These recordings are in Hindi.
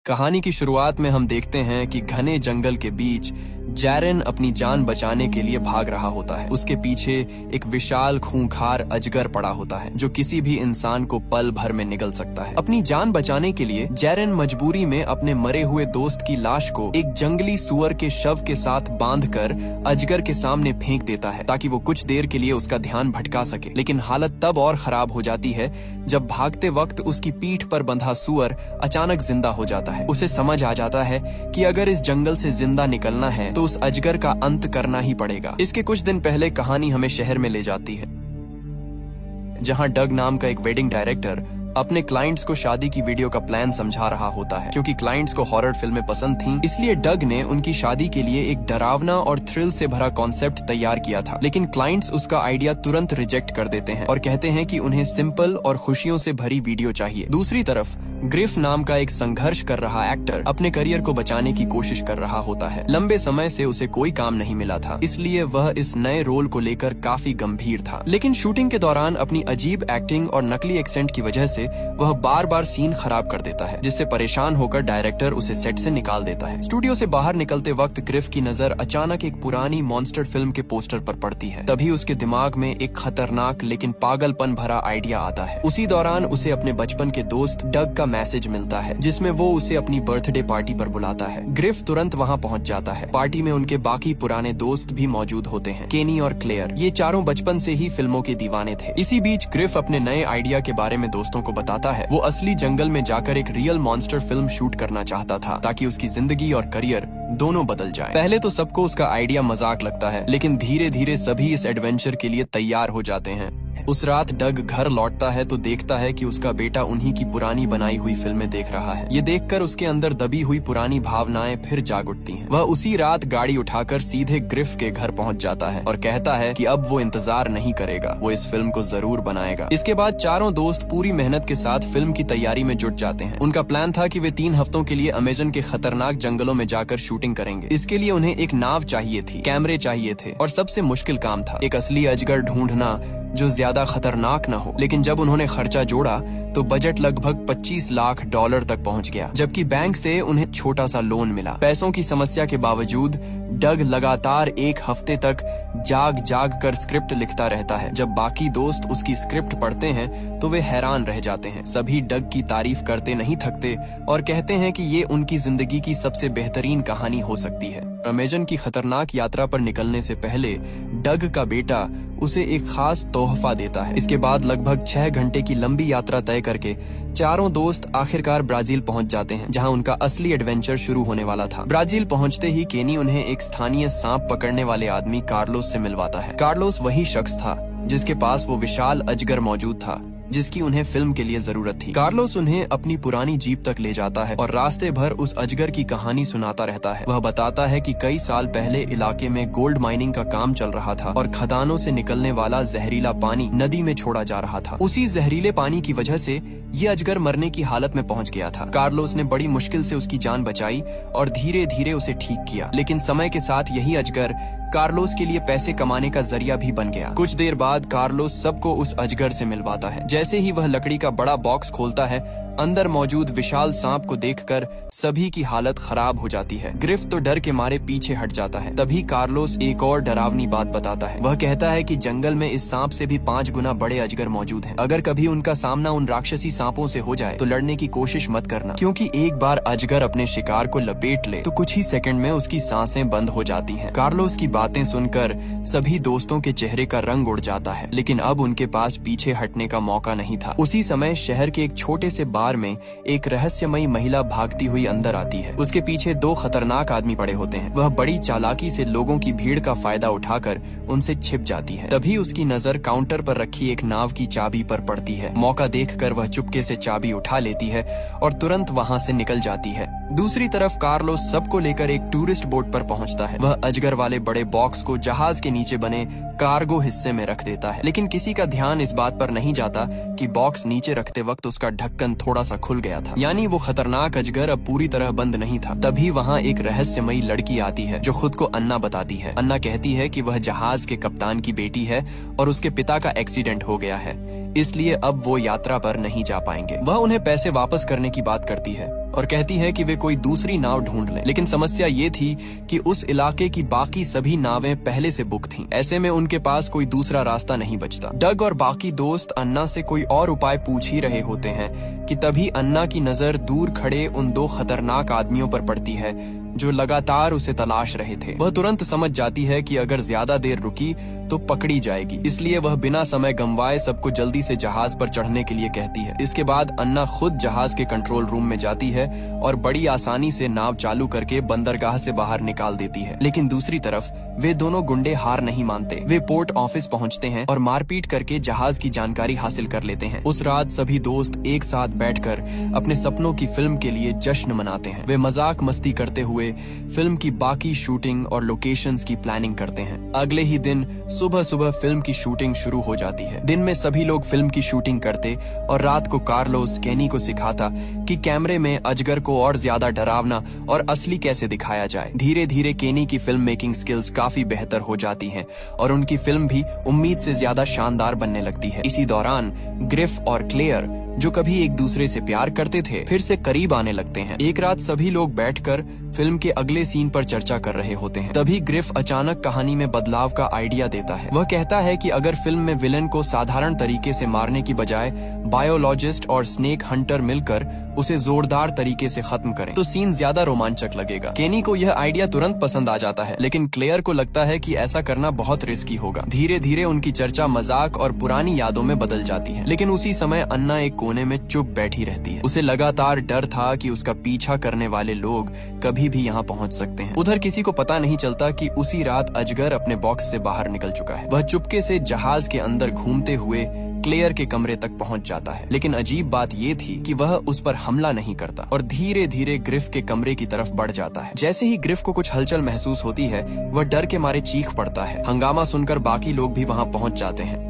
कहानी की शुरुआत में हम देखते हैं कि घने जंगल के बीच जैरेन अपनी जान बचाने के लिए भाग रहा होता है। उसके पीछे एक विशाल खूंखार अजगर पड़ा होता है जो किसी भी इंसान को पल भर में निगल सकता है। अपनी जान बचाने के लिए जैरेन मजबूरी में अपने मरे हुए दोस्त की लाश को एक जंगली सुअर के शव के साथ बांधकर अजगर के सामने फेंक देता है ताकि वो कुछ देर के लिए उसका ध्यान भटका सके। लेकिन हालत तब और खराब हो जाती है जब भागते वक्त उसकी पीठ पर बंधा सुअर अचानक जिंदा हो जाता है। उसे समझ आ जाता है कि अगर इस जंगल से जिंदा निकलना है तो उस अजगर का अंत करना ही पड़ेगा। इसके कुछ दिन पहले कहानी हमें शहर में ले जाती है जहां डग नाम का एक वेडिंग डायरेक्टर अपने क्लाइंट्स को शादी की वीडियो का प्लान समझा रहा होता है। क्योंकि क्लाइंट्स को हॉरर फिल्में पसंद थीं, इसलिए डग ने उनकी शादी के लिए एक डरावना और थ्रिल से भरा कॉन्सेप्ट तैयार किया था। लेकिन क्लाइंट्स उसका आइडिया तुरंत रिजेक्ट कर देते हैं और कहते हैं कि उन्हें सिंपल और खुशियों से भरी वीडियो चाहिए। दूसरी तरफ ग्रिफ नाम का एक संघर्ष कर रहा एक्टर अपने करियर को बचाने की कोशिश कर रहा होता है। लंबे समय से उसे कोई काम नहीं मिला था, इसलिए वह इस नए रोल को लेकर काफी गंभीर था। लेकिन शूटिंग के दौरान अपनी अजीब एक्टिंग और नकली एक्सेंट की वजह से वह बार बार सीन खराब कर देता है, जिससे परेशान होकर डायरेक्टर उसे सेट से निकाल देता है। स्टूडियो से बाहर निकलते वक्त ग्रिफ की नजर अचानक एक पुरानी मॉन्स्टर फिल्म के पोस्टर पर पड़ती है। तभी उसके दिमाग में एक खतरनाक लेकिन पागलपन भरा आइडिया आता है। उसी दौरान उसे अपने बचपन के दोस्त डग का मैसेज मिलता है जिसमें वो उसे अपनी बर्थडे पार्टी पर बुलाता है। ग्रिफ तुरंत वहाँ पहुँच जाता है। पार्टी में उनके बाकी पुराने दोस्त भी मौजूद होते हैं, केनी और क्लेयर। ये चारों बचपन से ही फिल्मों के दीवाने थे। इसी बीच ग्रिफ अपने नए आइडिया के बारे में दोस्तों को बताता है। वो असली जंगल में जाकर एक रियल मॉन्स्टर फिल्म शूट करना चाहता था ताकि उसकी जिंदगी और करियर दोनों बदल जाएं। पहले तो सबको उसका आइडिया मजाक लगता है, लेकिन धीरे धीरे सभी इस एडवेंचर के लिए तैयार हो जाते हैं। उस रात डग घर लौटता है तो देखता है कि उसका बेटा उन्हीं की पुरानी बनाई हुई फिल्में देख रहा है। ये देखकर उसके अंदर दबी हुई पुरानी भावनाएं फिर जाग उठती हैं। वह उसी रात गाड़ी उठाकर सीधे ग्रिफ के घर पहुंच जाता है और कहता है कि अब वो इंतजार नहीं करेगा, वो इस फिल्म को जरूर बनाएगा। इसके बाद चारों दोस्त पूरी मेहनत के साथ फिल्म की तैयारी में जुट जाते हैं। उनका प्लान था कि वे 3 हफ्तों के लिए अमेजन के खतरनाक जंगलों में जाकर शूटिंग करेंगे। इसके लिए उन्हें एक नाव चाहिए थी, कैमरे चाहिए थे और सबसे मुश्किल काम था एक असली अजगर ढूंढना जो ज्यादा खतरनाक न हो। लेकिन जब उन्होंने खर्चा जोड़ा तो बजट लगभग $25 लाख तक पहुंच गया, जबकि बैंक से उन्हें छोटा सा लोन मिला। पैसों की समस्या के बावजूद डग लगातार 1 हफ्ते तक जाग जाग कर स्क्रिप्ट लिखता रहता है। जब बाकी दोस्त उसकी स्क्रिप्ट पढ़ते हैं तो वे हैरान रह जाते हैं। सभी डग की तारीफ करते नहीं थकते और कहते हैं कि ये उनकी जिंदगी की सबसे बेहतरीन कहानी हो सकती है। अमेजन की खतरनाक यात्रा पर निकलने से पहले डग का बेटा उसे एक खास तोहफा देता है। इसके बाद लगभग 6 घंटे की लंबी यात्रा तय करके चारों दोस्त आखिरकार ब्राजील पहुंच जाते हैं, जहां उनका असली एडवेंचर शुरू होने वाला था। ब्राजील पहुंचते ही केनी उन्हें एक स्थानीय सांप पकड़ने वाले आदमी कार्लोस से मिलवाता है। कार्लोस वही शख्स था जिसके पास वो विशाल अजगर मौजूद था जिसकी उन्हें फिल्म के लिए जरूरत थी। कार्लोस उन्हें अपनी पुरानी जीप तक ले जाता है और रास्ते भर उस अजगर की कहानी सुनाता रहता है। वह बताता है कि कई साल पहले इलाके में गोल्ड माइनिंग का काम चल रहा था और खदानों से निकलने वाला जहरीला पानी नदी में छोड़ा जा रहा था। उसी जहरीले पानी की वजह से ये अजगर मरने की हालत में पहुंच गया था। कार्लोस ने बड़ी मुश्किल से उसकी जान बचाई और धीरे धीरे उसे ठीक किया। लेकिन समय के साथ यही अजगर कार्लोस के लिए पैसे कमाने का जरिया भी बन गया। कुछ देर बाद कार्लोस सबको उस अजगर से मिलवाता है। जैसे ही वह लकड़ी का बड़ा बॉक्स खोलता है, अंदर मौजूद विशाल सांप को देखकर सभी की हालत खराब हो जाती है। ग्रिफ तो डर के मारे पीछे हट जाता है। तभी कार्लोस एक और डरावनी बात बताता है। वह कहता है कि जंगल में इस सांप से भी 5 गुना बड़े अजगर मौजूद हैं। अगर कभी उनका सामना उन राक्षसी सांपों से हो जाए तो लड़ने की कोशिश मत करना, क्योंकि एक बार अजगर अपने शिकार को लपेट ले तो कुछ ही सेकंड में उसकी सांसें बंद हो जाती हैं। कार्लोस की बातें सुनकर सभी दोस्तों के चेहरे का रंग उड़ जाता है, लेकिन अब उनके पास पीछे हटने का मौका नहीं था। उसी समय शहर के एक छोटे से बार में एक रहस्यमयी महिला भागती हुई अंदर आती है। उसके पीछे 2 खतरनाक आदमी पड़े होते हैं। वह बड़ी चालाकी से लोगों की भीड़ का फायदा उठाकर उनसे छिप जाती है। तभी उसकी नजर काउंटर पर रखी एक नाव की चाबी पर पड़ती है। मौका देखकर वह चुपके से चाबी उठा लेती है और तुरंत वहां से निकल जाती है। दूसरी तरफ कार्लोस सबको लेकर एक टूरिस्ट बोट पर पहुंचता है। वह अजगर वाले बड़े बॉक्स को जहाज के नीचे बने कार्गो हिस्से में रख देता है, लेकिन किसी का ध्यान इस बात पर नहीं जाता कि बॉक्स नीचे रखते वक्त उसका ढक्कन थोड़ा सा खुल गया था, यानी वो खतरनाक अजगर अब पूरी तरह बंद नहीं था। तभी वहाँ एक रहस्यमयी लड़की आती है जो खुद को अन्ना बताती है। अन्ना कहती है कि वह जहाज के कप्तान की बेटी है और उसके पिता का एक्सीडेंट हो गया है, इसलिए अब वो यात्रा पर नहीं जा पाएंगे। वह उन्हें पैसे वापस करने की बात करती है और कहती है कि वे कोई दूसरी नाव ढूंढ लें। लेकिन समस्या ये थी कि उस इलाके की बाकी सभी नावें पहले से बुक थीं। ऐसे में उनके पास कोई दूसरा रास्ता नहीं बचता। डग और बाकी दोस्त अन्ना से कोई और उपाय पूछ ही रहे होते हैं कि तभी अन्ना की नजर दूर खड़े उन दो खतरनाक आदमियों पर पड़ती है जो लगातार उसे तलाश रहे थे। वह तुरंत समझ जाती है कि अगर ज्यादा देर रुकी तो पकड़ी जाएगी, इसलिए वह बिना समय गंवाए सबको जल्दी से जहाज पर चढ़ने के लिए कहती है। इसके बाद अन्ना खुद जहाज के कंट्रोल रूम में जाती है और बड़ी आसानी से नाव चालू करके बंदरगाह से बाहर निकाल देती है। लेकिन दूसरी तरफ वे दोनों गुंडे हार नहीं मानते। वे पोर्ट ऑफिस पहुंचते हैं और मारपीट करके जहाज की जानकारी हासिल कर लेते हैं। उस रात सभी दोस्त एक साथ बैठकर अपने सपनों की फिल्म के लिए जश्न मनाते हैं। वे मजाक मस्ती करते हुए फिल्म की बाकी शूटिंग और लोकेशंस की प्लानिंग करते हैं। अगले ही दिन सुबह सुबह फिल्म की शूटिंग शुरू हो जाती है। दिन में सभी लोग फिल्म की शूटिंग करते और रात को कार्लोस केनी को सिखाता कि कैमरे में अजगर को और ज्यादा डरावना और असली कैसे दिखाया जाए। धीरे धीरे केनी की फिल्म मेकिंग स्किल्स काफी बेहतर हो जाती हैं और उनकी फिल्म भी उम्मीद से ज्यादा शानदार बनने लगती है। इसी दौरान ग्रिफ और क्लेयर, जो कभी एक दूसरे से प्यार करते थे, फिर से करीब आने लगते हैं। एक रात सभी लोग बैठकर फिल्म के अगले सीन पर चर्चा कर रहे होते हैं। तभी ग्रिफ अचानक कहानी में बदलाव का आइडिया देता है। वह कहता है कि अगर फिल्म में विलेन को साधारण तरीके से मारने की बजाय बायोलॉजिस्ट और स्नेक हंटर मिलकर उसे जोरदार तरीके से खत्म करें तो सीन ज्यादा रोमांचक लगेगा। केनी को यह आइडिया तुरंत पसंद आ जाता है, लेकिन क्लेयर को लगता है कि ऐसा करना बहुत रिस्की होगा। धीरे धीरे उनकी चर्चा मजाक और पुरानी यादों में बदल जाती है। लेकिन उसी समय अन्ना एक कोने में चुप बैठी रहती है। उसे लगातार डर था कि उसका पीछा करने वाले लोग कभी भी यहाँ पहुँच सकते हैं। उधर किसी को पता नहीं चलता कि उसी रात अजगर अपने बॉक्स से बाहर निकल चुका है। वह चुपके से जहाज के अंदर घूमते हुए क्लेयर के कमरे तक पहुंच जाता है। लेकिन अजीब बात ये थी कि वह उस पर हमला नहीं करता और धीरे धीरे ग्रिफ के कमरे की तरफ बढ़ जाता है। जैसे ही ग्रिफ को कुछ हलचल महसूस होती है, वह डर के मारे चीख पड़ता है। हंगामा सुनकर बाकी लोग भी वहां पहुंच जाते हैं।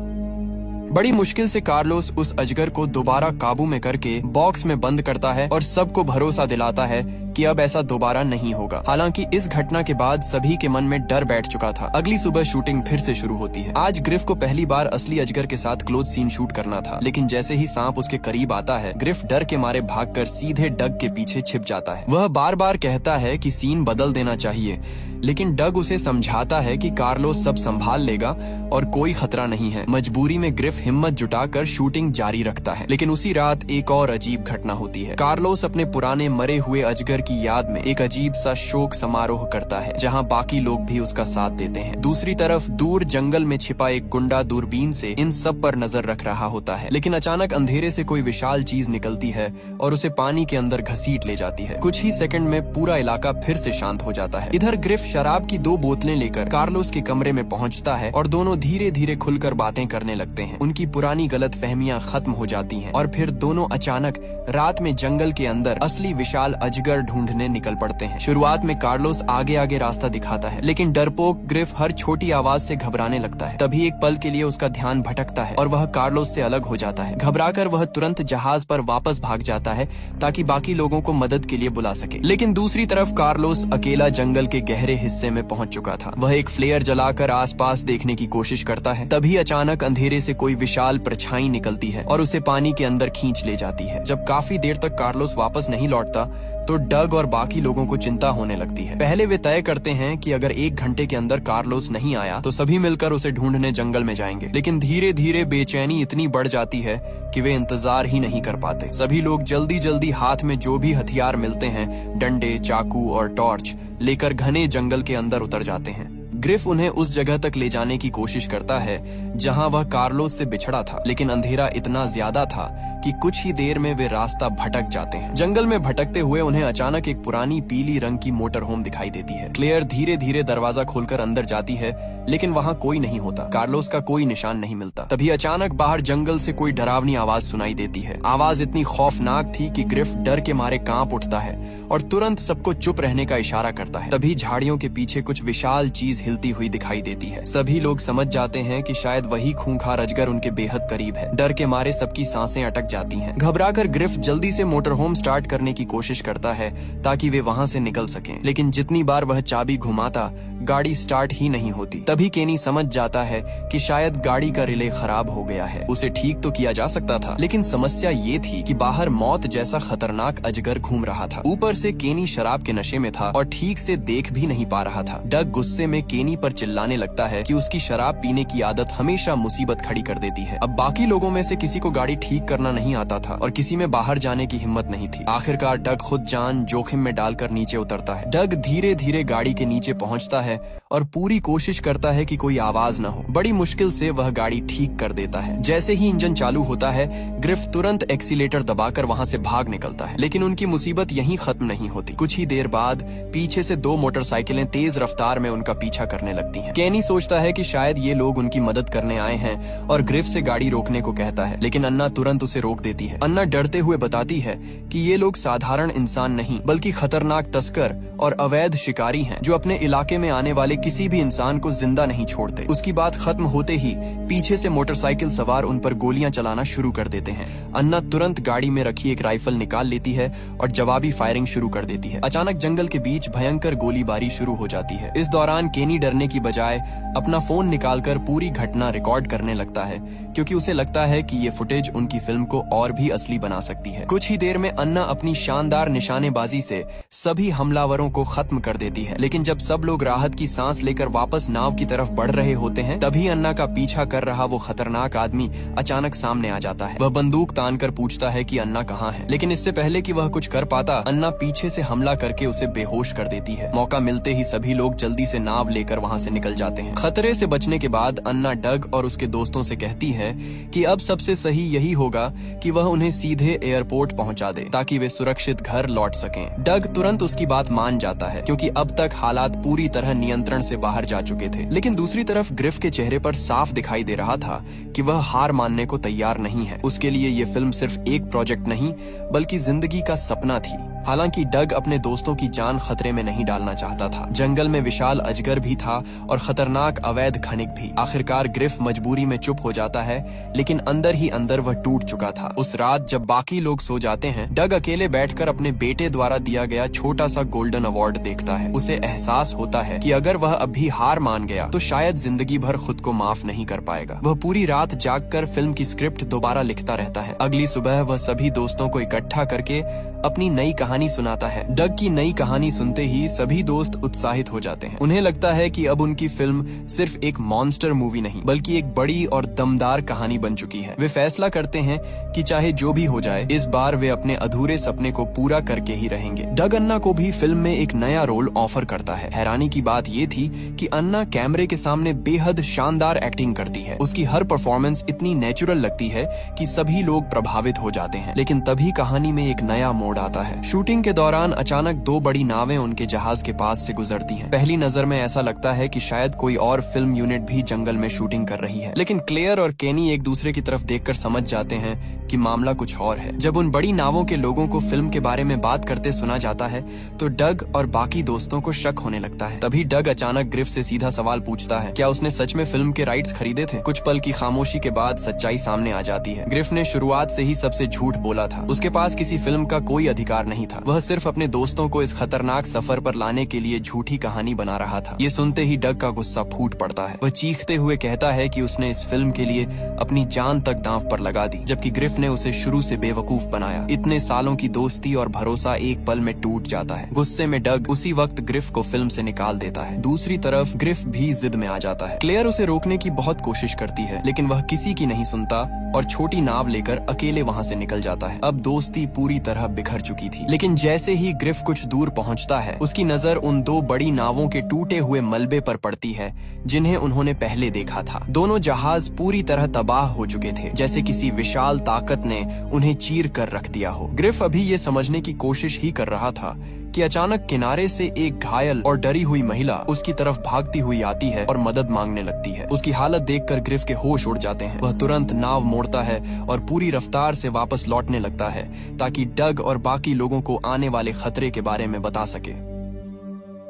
बड़ी मुश्किल से कार्लोस उस अजगर को दोबारा काबू में करके बॉक्स में बंद करता है और सबको भरोसा दिलाता है कि अब ऐसा दोबारा नहीं होगा। हालांकि इस घटना के बाद सभी के मन में डर बैठ चुका था। अगली सुबह शूटिंग फिर से शुरू होती है। आज ग्रिफ को पहली बार असली अजगर के साथ क्लोज सीन शूट करना था, लेकिन जैसे ही सांप उसके करीब आता है, ग्रिफ डर के मारे भागकर सीधे डग के पीछे छिप जाता है। वह बार बार कहता है कि सीन बदल देना चाहिए, लेकिन डग उसे समझाता है कि कार्लोस सब संभाल लेगा और कोई खतरा नहीं है। मजबूरी में ग्रिफ हिम्मत जुटाकर शूटिंग जारी रखता है। लेकिन उसी रात एक और अजीब घटना होती है। कार्लोस अपने पुराने मरे हुए अजगर की याद में एक अजीब सा शोक समारोह करता है, जहां बाकी लोग भी उसका साथ देते हैं। दूसरी तरफ दूर जंगल में छिपा एक गुंडा दूरबीन से इन सब पर नजर रख रहा होता है। लेकिन अचानक अंधेरे से कोई विशाल चीज निकलती है और उसे पानी के अंदर घसीट ले जाती है। कुछ ही सेकंड में पूरा इलाका फिर से शांत हो जाता है। इधर ग्रिफ शराब की 2 बोतलें लेकर कार्लोस के कमरे में पहुंचता है और दोनों धीरे धीरे खुलकर बातें करने लगते हैं। उनकी पुरानी गलतफहमियां खत्म हो जाती हैं और फिर दोनों अचानक रात में जंगल के अंदर असली विशाल अजगर ढूंढने निकल पड़ते हैं। शुरुआत में कार्लोस आगे आगे रास्ता दिखाता है, लेकिन डरपोक ग्रिफ हर छोटी आवाज से घबराने लगता है। तभी एक पल के लिए उसका ध्यान भटकता है और वह कार्लोस से अलग हो जाता है। घबराकर वह तुरंत जहाज पर वापस भाग जाता है ताकि बाकी लोगों को मदद के लिए बुला सके। लेकिन दूसरी तरफ कार्लोस अकेला जंगल के गहरे हिस्से में पहुंच चुका था। वह एक फ्लेयर जलाकर आसपास देखने की कोशिश करता है। तभी अचानक अंधेरे से कोई विशाल परछाई निकलती है और उसे पानी के अंदर खींच ले जाती है। जब काफी देर तक कार्लोस वापस नहीं लौटता तो डग और बाकी लोगों को चिंता होने लगती है। पहले वे तय करते हैं कि अगर 1 घंटे के अंदर कार्लोस नहीं आया तो सभी मिलकर उसे ढूंढने जंगल में जाएंगे। लेकिन धीरे धीरे बेचैनी इतनी बढ़ जाती है कि वे इंतजार ही नहीं कर पाते। सभी लोग जल्दी जल्दी हाथ में जो भी हथियार मिलते हैं, डंडे, चाकू और टॉर्च लेकर घने जंगल के अंदर उतर जाते हैं। ग्रिफ उन्हें उस जगह तक ले जाने की कोशिश करता है जहां वह कार्लोस से बिछड़ा था, लेकिन अंधेरा इतना ज्यादा था कि कुछ ही देर में वे रास्ता भटक जाते हैं। जंगल में भटकते हुए उन्हें अचानक एक पुरानी पीली रंग की मोटर होम दिखाई देती है। क्लेयर धीरे धीरे दरवाजा खोलकर अंदर जाती है, लेकिन वहां कोई नहीं होता। कार्लोस का कोई निशान नहीं मिलता। तभी अचानक बाहर जंगल से कोई डरावनी आवाज सुनाई देती है। आवाज इतनी खौफनाक थी कि ग्रिफ डर के मारे कांप उठता है और तुरंत सबको चुप रहने का इशारा करता है। तभी झाड़ियों के पीछे कुछ विशाल चीज हिलती हिलती हुई दिखाई देती है। सभी लोग समझ जाते हैं कि शायद वही खूंखार अजगर उनके बेहद करीब है। डर के मारे सबकी सांसें अटक जाती हैं। घबराकर ग्रिफ जल्दी से मोटरहोम स्टार्ट करने की कोशिश करता है ताकि वे वहां से निकल सकें, लेकिन जितनी बार वह चाबी घुमाता गाड़ी स्टार्ट ही नहीं होती। तभी केनी समझ जाता है कि शायद गाड़ी का रिले खराब हो गया है। उसे ठीक तो किया जा सकता था, लेकिन समस्या ये थी कि बाहर मौत जैसा खतरनाक अजगर घूम रहा था। ऊपर से केनी शराब के नशे में था और ठीक से देख भी नहीं पा रहा था। डग गुस्से में केनी पर चिल्लाने लगता है कि उसकी शराब पीने की आदत हमेशा मुसीबत खड़ी कर देती है। अब बाकी लोगों में से किसी को गाड़ी ठीक करना नहीं आता था और किसी में बाहर जाने की हिम्मत नहीं थी। आखिरकार डग खुद जान जोखिम में डालकर नीचे उतरता है। डग धीरे धीरे गाड़ी के नीचे पहुंचता है और पूरी कोशिश करता है कि कोई आवाज न हो। बड़ी मुश्किल से वह गाड़ी ठीक कर देता है। जैसे ही इंजन चालू होता है, ग्रिफ तुरंत एक्सीलेटर दबाकर वहां से भाग निकलता है, लेकिन उनकी मुसीबत यहीं खत्म नहीं होती। कुछ ही देर बाद पीछे से 2 मोटरसाइकिलें तेज रफ्तार में उनका पीछा करने लगती हैं। केनी सोचता है कि शायद ये लोग उनकी मदद करने आए हैं और ग्रिफ से गाड़ी रोकने को कहता है, लेकिन अन्ना तुरंत उसे रोक देती है। अन्ना डरते हुए बताती है कि ये लोग साधारण इंसान नहीं बल्कि खतरनाक तस्कर और अवैध शिकारी हैं, जो अपने इलाके में आने वाले किसी भी इंसान को जिंदा नहीं छोड़ते। उसकी बात खत्म होते ही पीछे से मोटरसाइकिल सवार उन पर गोलियां चलाना शुरू कर देते हैं। अन्ना तुरंत गाड़ी में रखी एक राइफल निकाल लेती है और जवाबी फायरिंग शुरू कर देती है। अचानक जंगल के बीच भयंकर गोलीबारी शुरू हो जाती है। इस दौरान केनी डरने की बजाय अपना फोन निकालकर पूरी घटना रिकॉर्ड करने लगता है, क्योंकि उसे लगता है कि ये फुटेज उनकी फिल्म को और भी असली बना सकती है। कुछ ही देर में अन्ना अपनी शानदार निशानेबाजी से सभी हमलावरों को खत्म कर देती है, लेकिन जब सब लोग राहत की सांस लेकर वापस नाव की तरफ बढ़ रहे होते हैं, तभी अन्ना का पीछा कर रहा वो खतरनाक आदमी अचानक सामने आ जाता है। वह बंदूक तानकर पूछता है कि अन्ना कहाँ है, लेकिन इससे पहले कि वह कुछ कर पाता, अन्ना पीछे से हमला करके उसे बेहोश कर देती है। मौका मिलते ही सभी लोग जल्दी से नाव लेकर वहाँ से निकल जाते हैं। खतरे से बचने के बाद अन्ना डग और उसके दोस्तों से कहती है कि अब सबसे सही यही होगा कि वह उन्हें सीधे एयरपोर्ट पहुंचा दे ताकि वे सुरक्षित घर लौट सकें। डग तुरंत उसकी बात मान जाता है, क्योंकि अब तक हालात पूरी तरह नियंत्रण से बाहर जा चुके थे। लेकिन दूसरी तरफ ग्रिफ के चेहरे पर साफ दिखाई दे रहा था कि वह हार मानने को तैयार नहीं है। उसके लिए ये फिल्म सिर्फ एक प्रोजेक्ट नहीं बल्कि जिंदगी का सपना थी। हालांकि डग अपने दोस्तों की जान खतरे में नहीं डालना चाहता था। जंगल में विशाल अजगर भी था और खतरनाक अवैध खनिक भी। आखिरकार ग्रिफ मजबूरी में चुप हो जाता है, लेकिन अंदर ही अंदर वह टूट चुका था। उस रात जब बाकी लोग सो जाते हैं, डग अकेले बैठकर अपने बेटे द्वारा दिया गया छोटा सा गोल्डन अवार्ड देखता है। उसे एहसास होता है कि अगर वह अभी हार मान गया तो शायद जिंदगी भर खुद को माफ नहीं कर पाएगा। वह पूरी रात जागकर फिल्म की स्क्रिप्ट दोबारा लिखता रहता है। अगली सुबह वह सभी दोस्तों को इकट्ठा करके अपनी नई कहानी सुनाता है। डग की नई कहानी सुनते ही सभी दोस्त उत्साहित हो जाते हैं। उन्हें लगता है कि अब उनकी फिल्म सिर्फ एक मॉन्स्टर मूवी नहीं बल्कि एक बड़ी और दमदार कहानी बन चुकी है। वे फैसला करते हैं कि चाहे जो भी हो जाए, इस बार वे अपने अधूरे सपने को पूरा करके ही रहेंगे। डग अन्ना को भी फिल्म में एक नया रोल ऑफर करता है। हैरानी की बात ये थी कि अन्ना कैमरे के सामने बेहद शानदार एक्टिंग करती है। उसकी हर परफॉर्मेंस इतनी नेचुरल लगती है कि सभी लोग प्रभावित हो जाते हैं। लेकिन तभी कहानी में एक नया मोड़ आता है। शूटिंग के दौरान अचानक 2 बड़ी नावें उनके जहाज के पास से गुजरती हैं। पहली नजर में ऐसा लगता है कि शायद कोई और फिल्म यूनिट भी जंगल में शूटिंग कर रही है, लेकिन क्लेयर और केनी एक दूसरे की तरफ देखकर समझ जाते हैं कि मामला कुछ और है। जब उन बड़ी नावों के लोगों को फिल्म के बारे में बात करते सुना जाता है तो डग और बाकी दोस्तों को शक होने लगता है। तभी डग अचानक ग्रिफ से सीधा सवाल पूछता है, क्या उसने सच में फिल्म के राइट्स खरीदे थे? कुछ पल की खामोशी के बाद सच्चाई सामने आ जाती है। ग्रिफ ने शुरुआत से ही सबसे झूठ बोला था। उसके पास किसी फिल्म का कोई अधिकार नहीं था। वह सिर्फ अपने दोस्तों को इस खतरनाक सफर पर लाने के लिए झूठी कहानी बना रहा था। ये सुनते ही डग का गुस्सा फूट पड़ता है। वह चीखते हुए कहता है कि उसने इस फिल्म के लिए अपनी जान तक दांव पर लगा दी, जबकि ग्रिफ ने उसे शुरू से बेवकूफ बनाया। इतने सालों की दोस्ती और भरोसा एक पल में टूट जाता है। गुस्से में डग उसी वक्त ग्रिफ को फिल्म से निकाल देता है। दूसरी तरफ ग्रिफ भी जिद में आ जाता है। क्लेयर उसे रोकने की बहुत कोशिश करती है, लेकिन वह किसी की नहीं सुनता और छोटी नाव लेकर अकेले वहाँ से निकल जाता है। अब दोस्ती पूरी तरह बिखर चुकी थी, लेकिन जैसे ही ग्रिफ कुछ दूर पहुँचता है, उसकी नजर उन 2 बड़ी नावों के टूटे हुए मलबे पर पड़ती है जिन्हें उन्होंने पहले देखा था। दोनों जहाज पूरी तरह तबाह हो चुके थे, जैसे किसी विशाल ताकत ने उन्हें चीर कर रख दिया हो। ग्रिफ अभी ये समझने की कोशिश ही कर रहा था कि अचानक किनारे से एक घायल और डरी हुई महिला उसकी तरफ भागती हुई आती है और मदद मांगने लगती है। उसकी हालत देखकर ग्रिफ के होश उड़ जाते हैं। वह तुरंत नाव मोड़ता है और पूरी रफ्तार से वापस लौटने लगता है ताकि डग और बाकी लोगों को आने वाले खतरे के बारे में बता सके।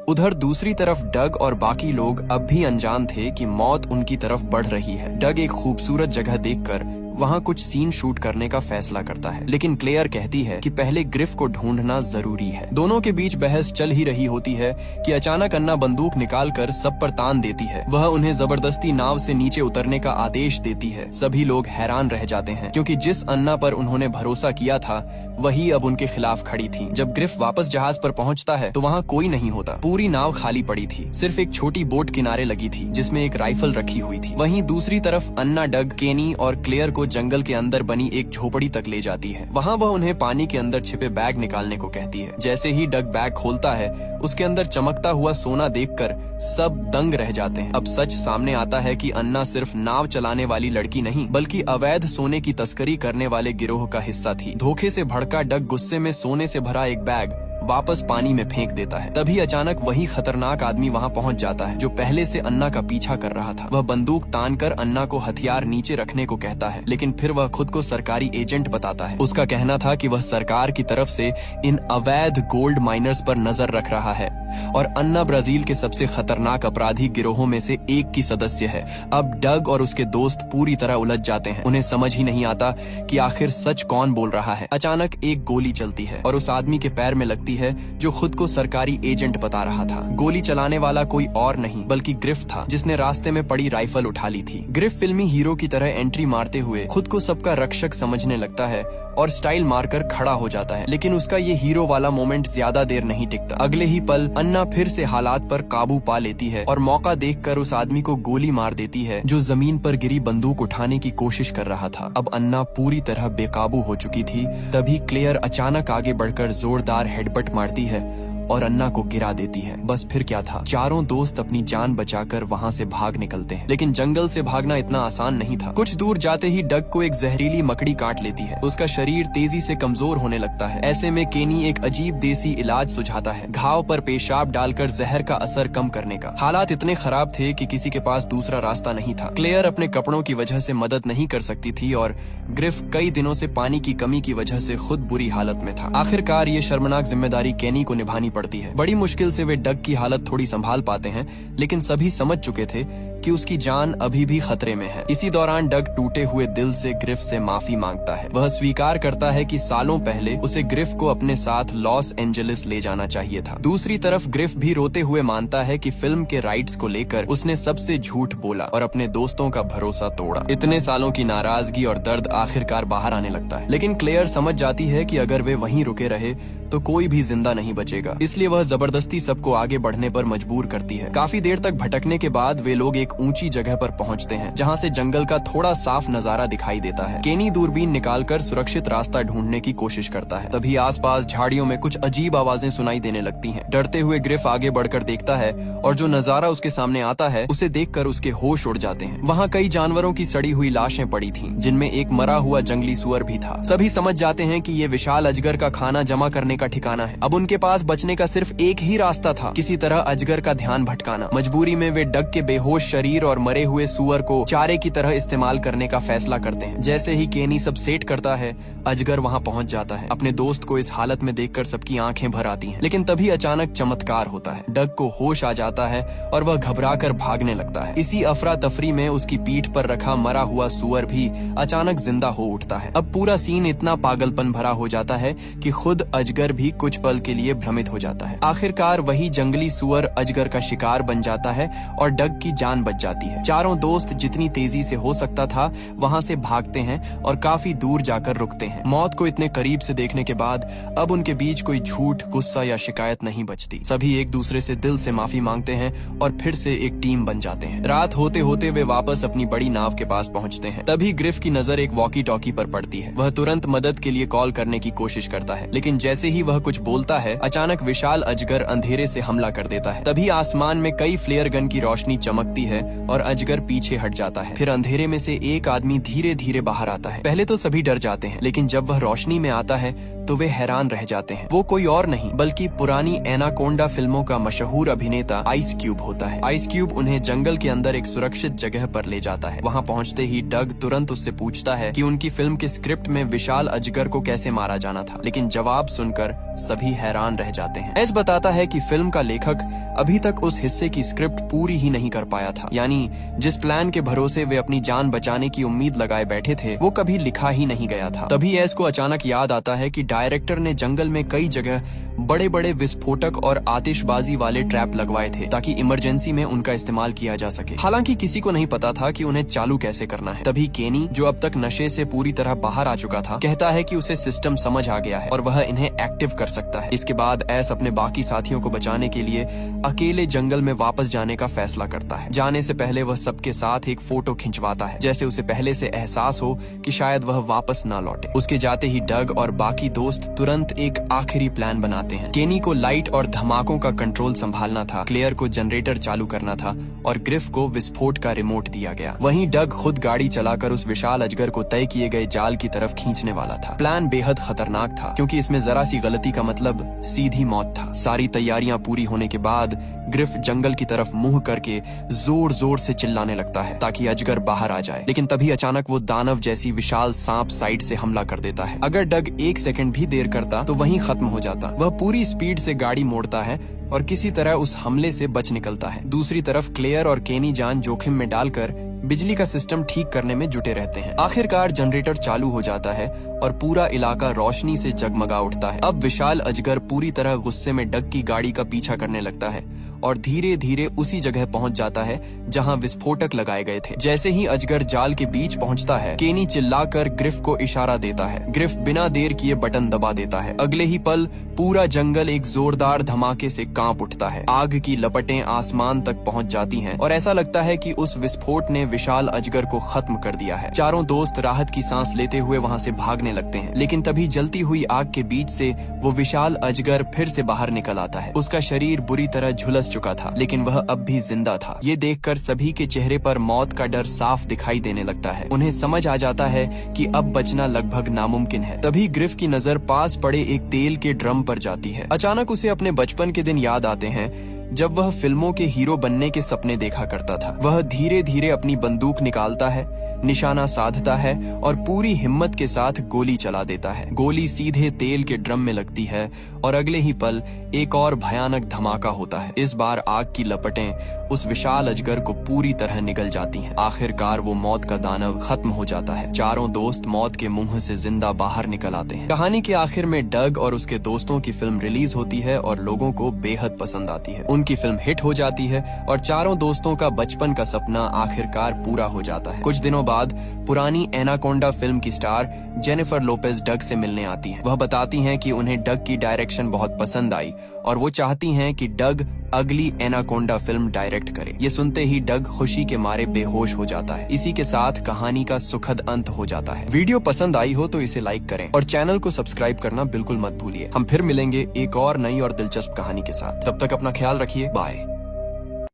उधर दूसरी तरफ डग और बाकी लोग अब भी अनजान थे कि मौत उनकी तरफ बढ़ रही है। डग एक खूबसूरत जगह देखकर वहां कुछ सीन शूट करने का फैसला करता है, लेकिन क्लेयर कहती है कि पहले ग्रिफ को ढूंढना जरूरी है। दोनों के बीच बहस चल ही रही होती है कि अचानक अन्ना बंदूक निकालकर सब पर तान देती है। वह उन्हें जबरदस्ती नाव से नीचे उतरने का आदेश देती है। सभी लोग हैरान रह जाते हैं क्योंकि जिस अन्ना पर उन्होंने भरोसा किया था वही अब उनके खिलाफ खड़ी थी। जब ग्रिफ वापस जहाज पर पहुंचता है तो वहां कोई नहीं होता। पूरी नाव खाली पड़ी थी, सिर्फ एक छोटी बोट किनारे लगी थी जिसमें एक राइफल रखी हुई थी। वहीं दूसरी तरफ अन्ना डग, केनी और क्लेयर को जंगल के अंदर बनी एक झोपड़ी तक ले जाती है। वहाँ वह उन्हें पानी के अंदर छिपे बैग निकालने को कहती है। जैसे ही डग बैग खोलता है उसके अंदर चमकता हुआ सोना देखकर सब दंग रह जाते हैं। अब सच सामने आता है कि अन्ना सिर्फ नाव चलाने वाली लड़की नहीं बल्कि अवैध सोने की तस्करी करने वाले गिरोह का हिस्सा थी। धोखे से भड़का डग गुस्से में सोने से भरा एक बैग वापस पानी में फेंक देता है। तभी अचानक वही खतरनाक आदमी वहां पहुंच जाता है जो पहले से अन्ना का पीछा कर रहा था। वह बंदूक तानकर अन्ना को हथियार नीचे रखने को कहता है, लेकिन फिर वह खुद को सरकारी एजेंट बताता है। उसका कहना था कि वह सरकार की तरफ से इन अवैध गोल्ड माइनर्स पर नजर रख रहा है और अन्ना ब्राजील के सबसे खतरनाक अपराधी गिरोहों में से एक की सदस्य है। अब डग और उसके दोस्त पूरी तरह उलझ जाते हैं। उन्हें समझ ही नहीं आता कि आखिर सच कौन बोल रहा है। अचानक एक गोली चलती है और उस आदमी के पैर में लगती है जो खुद को सरकारी एजेंट बता रहा था। गोली चलाने वाला कोई और नहीं बल्कि ग्रिफ था जिसने रास्ते में पड़ी राइफल उठा ली थी। ग्रिफ फिल्मी हीरो की तरह एंट्री मारते हुए खुद को सबका रक्षक समझने लगता है और स्टाइल मारकर खड़ा हो जाता है, लेकिन उसका ये हीरो वाला मोमेंट ज्यादा देर नहीं टिकता। अगले ही पल अन्ना फिर से हालात पर काबू पा लेती है और मौका देखकर उस आदमी को गोली मार देती है जो जमीन पर गिरी बंदूक उठाने की कोशिश कर रहा था। अब अन्ना पूरी तरह बेकाबू हो चुकी थी। तभी क्लेयर अचानक आगे बढ़कर जोरदार हेडबट मारती है और अन्ना को गिरा देती है। बस फिर क्या था, चारों दोस्त अपनी जान बचाकर वहां से भाग निकलते हैं। लेकिन जंगल से भागना इतना आसान नहीं था। कुछ दूर जाते ही डग को एक जहरीली मकड़ी काट लेती है। उसका शरीर तेजी से कमजोर होने लगता है। ऐसे में केनी एक अजीब देसी इलाज सुझाता है, घाव पर पेशाब डालकर जहर का असर कम करने का। हालात इतने खराब थे कि किसी के पास दूसरा रास्ता नहीं था। क्लेयर अपने कपड़ों की वजह से मदद नहीं कर सकती थी और ग्रिफ कई दिनों से पानी की कमी की वजह से खुद बुरी हालत में था। आखिरकार ये शर्मनाक जिम्मेदारी केनी को निभानी पड़ती है। बड़ी मुश्किल से वे डग की हालत थोड़ी संभाल पाते हैं, लेकिन सभी समझ चुके थे कि उसकी जान अभी भी खतरे में है। इसी दौरान डग टूटे हुए दिल से ग्रिफ से माफी मांगता है। वह स्वीकार करता है कि सालों पहले उसे ग्रिफ को अपने साथ लॉस एंजलिस ले जाना चाहिए था। दूसरी तरफ ग्रिफ भी रोते हुए मानता है कि फिल्म के राइट्स को लेकर उसने सबसे झूठ बोला और अपने दोस्तों का भरोसा तोड़ा। इतने सालों की नाराजगी और दर्द आखिरकार बाहर आने लगता है, लेकिन क्लेयर समझ जाती है कि अगर वे वहीं रुके रहे तो कोई भी जिंदा नहीं बचेगा। इसलिए वह जबरदस्ती सबको आगे बढ़ने पर मजबूर करती है। काफी देर तक भटकने के बाद वे लोग एक ऊंची जगह पर पहुंचते हैं जहां से जंगल का थोड़ा साफ नजारा दिखाई देता है। केनी दूरबीन निकालकर सुरक्षित रास्ता ढूंढने की कोशिश करता है। तभी आसपास झाड़ियों में कुछ अजीब आवाजें सुनाई देने लगती हैं। डरते हुए ग्रिफ आगे बढ़कर देखता है और जो नजारा उसके सामने आता है उसे देखकर उसके होश उड़ जाते हैं। वहाँ कई जानवरों की सड़ी हुई लाशें पड़ी थीं, जिनमें एक मरा हुआ जंगली सुअर भी था। सभी समझ जाते हैं कि ये विशाल अजगर का खाना जमा करने का ठिकाना है। अब उनके पास बचने का सिर्फ एक ही रास्ता था, किसी तरह अजगर का ध्यान भटकाना। मजबूरी में वे डग के बेहोश शरीर और मरे हुए सुअर को चारे की तरह इस्तेमाल करने का फैसला करते हैं। जैसे ही केनी सब सेट करता है, अजगर वहां पहुंच जाता है। अपने दोस्त को इस हालत में देखकर सबकी आंखें भर आती हैं। लेकिन तभी अचानक चमत्कार होता है। डग को होश आ जाता है और वह घबराकर भागने लगता है। इसी अफरा तफरी में उसकी पीठ पर रखा मरा हुआ सुअर भी अचानक जिंदा हो उठता है। अब पूरा सीन इतना पागलपन भरा हो जाता है कि खुद अजगर भी कुछ पल के लिए भ्रमित हो जाता है। आखिरकार वही जंगली सुअर अजगर का शिकार बन जाता है और डग की जान बच जाती है। चारों दोस्त जितनी तेजी से हो सकता था वहां से भागते हैं और काफी दूर जाकर रुकते हैं। मौत को इतने करीब से देखने के बाद अब उनके बीच कोई झूठ, गुस्सा या शिकायत नहीं बचती। सभी एक दूसरे से दिल से माफी मांगते हैं और फिर से एक टीम बन जाते हैं। रात होते होते वे वापस अपनी बड़ी नाव के पास पहुंचते हैं। तभी ग्रिफ की नजर एक वॉकी टॉकी पर पड़ती है। वह तुरंत मदद के लिए कॉल करने की कोशिश करता है, लेकिन जैसे ही वह कुछ बोलता है अचानक विशाल अजगर अंधेरे से हमला कर देता है। तभी आसमान में कई फ्लेयर गन की रोशनी चमकती है है और अजगर पीछे हट जाता है। फिर अंधेरे में से एक आदमी धीरे धीरे बाहर आता है। पहले तो सभी डर जाते हैं, लेकिन जब वह रोशनी में आता है तो वे हैरान रह जाते हैं। वो कोई और नहीं बल्कि पुरानी एनाकोंडा फिल्मों का मशहूर अभिनेता आइस क्यूब होता है। आइस क्यूब उन्हें जंगल के अंदर एक सुरक्षित जगह पर ले जाता है। वहाँ पहुँचते ही डग तुरंत उससे पूछता है कि उनकी फिल्म के स्क्रिप्ट में विशाल अजगर को कैसे मारा जाना था, लेकिन जवाब सुनकर सभी हैरान रह जाते हैं। एस बताता है कि फिल्म का लेखक अभी तक उस हिस्से की स्क्रिप्ट पूरी ही नहीं कर पाया था, यानी जिस प्लान के भरोसे वे अपनी जान बचाने की उम्मीद लगाए बैठे थे वो कभी लिखा ही नहीं गया था। तभी एस को अचानक याद आता है कि डायरेक्टर ने जंगल में कई जगह बड़े बड़े विस्फोटक और आतिशबाजी वाले ट्रैप लगवाए थे ताकि इमरजेंसी में उनका इस्तेमाल किया जा सके। हालांकि किसी को नहीं पता था कि उन्हें चालू कैसे करना है। तभी केनी, जो अब तक नशे से पूरी तरह बाहर आ चुका था, कहता है कि उसे सिस्टम समझ आ गया है और वह इन्हें एक्टिव कर सकता है। इसके बाद एस अपने बाकी साथियों को बचाने के लिए अकेले जंगल में वापस जाने का फैसला करता है। जाने से पहले वह सबके साथ एक फोटो खिंचवाता है, जैसे उसे पहले से एहसास हो कि शायद वह वापस ना लौटे। उसके जाते ही डग और बाकी दोस्त तुरंत एक आखिरी प्लान बनाते हैं। केनी को लाइट और धमाकों का कंट्रोल संभालना था, क्लेयर को जनरेटर चालू करना था और ग्रिफ को विस्फोट का रिमोट दिया गया। वहीं डग खुद गाड़ी चलाकर उस विशाल अजगर को तय किए गए जाल की तरफ खींचने वाला था। प्लान बेहद खतरनाक था क्योंकि इसमें जरा सी गलती का मतलब सीधी मौत था। सारी तैयारियां पूरी होने के बाद ग्रिफ जंगल की तरफ मुंह करके जोर जोर से चिल्लाने लगता है ताकि अजगर बाहर आ जाए, लेकिन तभी अचानक वो दानव जैसी विशाल सांप साइड से हमला कर देता है। अगर डग एक सेकंड भी देर करता तो वहीं खत्म हो जाता। वह पूरी स्पीड से गाड़ी मोड़ता है और किसी तरह उस हमले से बच निकलता है। दूसरी तरफ क्लेयर और केनी जान जोखिम में डालकर बिजली का सिस्टम ठीक करने में जुटे रहते हैं। आखिरकार जनरेटर चालू हो जाता है और पूरा इलाका रोशनी से जगमगा उठता है। अब विशाल अजगर पूरी तरह गुस्से में डग की गाड़ी का पीछा करने लगता है और धीरे धीरे उसी जगह पहुंच जाता है जहां विस्फोटक लगाए गए थे। जैसे ही अजगर जाल के बीच पहुंचता है, केनी चिल्लाकर ग्रिफ को इशारा देता है। ग्रिफ बिना देर किए बटन दबा देता है। अगले ही पल पूरा जंगल एक जोरदार धमाके से कांप उठता है। आग की लपटें आसमान तक पहुंच जाती हैं और ऐसा लगता है कि उस विस्फोट ने विशाल अजगर को खत्म कर दिया है। चारों दोस्त राहत की सांस लेते हुए वहां से भागने लगते हैं, लेकिन तभी जलती हुई आग के बीच से वो विशाल अजगर फिर से बाहर निकल आता है। उसका शरीर बुरी तरह झुलस चुका था, लेकिन वह अब भी जिंदा था। ये देखकर सभी के चेहरे पर मौत का डर साफ दिखाई देने लगता है। उन्हें समझ आ जाता है कि अब बचना लगभग नामुमकिन है। तभी ग्रिफ की नजर पास पड़े एक तेल के ड्रम पर जाती है। अचानक उसे अपने बचपन के दिन याद आते हैं जब वह फिल्मों के हीरो बनने के सपने देखा करता था। वह धीरे धीरे अपनी बंदूक निकालता है, निशाना साधता है और पूरी हिम्मत के साथ गोली चला देता है। गोली सीधे तेल के ड्रम में लगती है और अगले ही पल एक और भयानक धमाका होता है। इस बार आग की लपटें उस विशाल अजगर को पूरी तरह निगल जाती हैं। आखिरकार वो मौत का दानव खत्म हो जाता है। चारों दोस्त मौत के मुंह से जिंदा बाहर निकल आते हैं। कहानी के आखिर में डग और उसके दोस्तों की फिल्म रिलीज होती है और लोगों को बेहद पसंद आती है। उनकी फिल्म हिट हो जाती है और चारों दोस्तों का बचपन का सपना आखिरकार पूरा हो जाता है। कुछ दिनों बाद पुरानी एनाकोंडा फिल्म की स्टार जेनिफर लोपेज डग से मिलने आती हैं। वह बताती हैं कि उन्हें डग की डायरेक्शन बहुत पसंद आई और वो चाहती हैं कि डग अगली एनाकोंडा फिल्म डायरेक्ट करे। ये सुनते ही डग खुशी के मारे बेहोश हो जाता है। इसी के साथ कहानी का सुखद अंत हो जाता है। वीडियो पसंद आई हो तो इसे लाइक करें और चैनल को सब्सक्राइब करना बिल्कुल मत भूलिए। हम फिर मिलेंगे एक और नई और दिलचस्प कहानी के साथ। तब तक अपना ख्याल रखिए। बाय।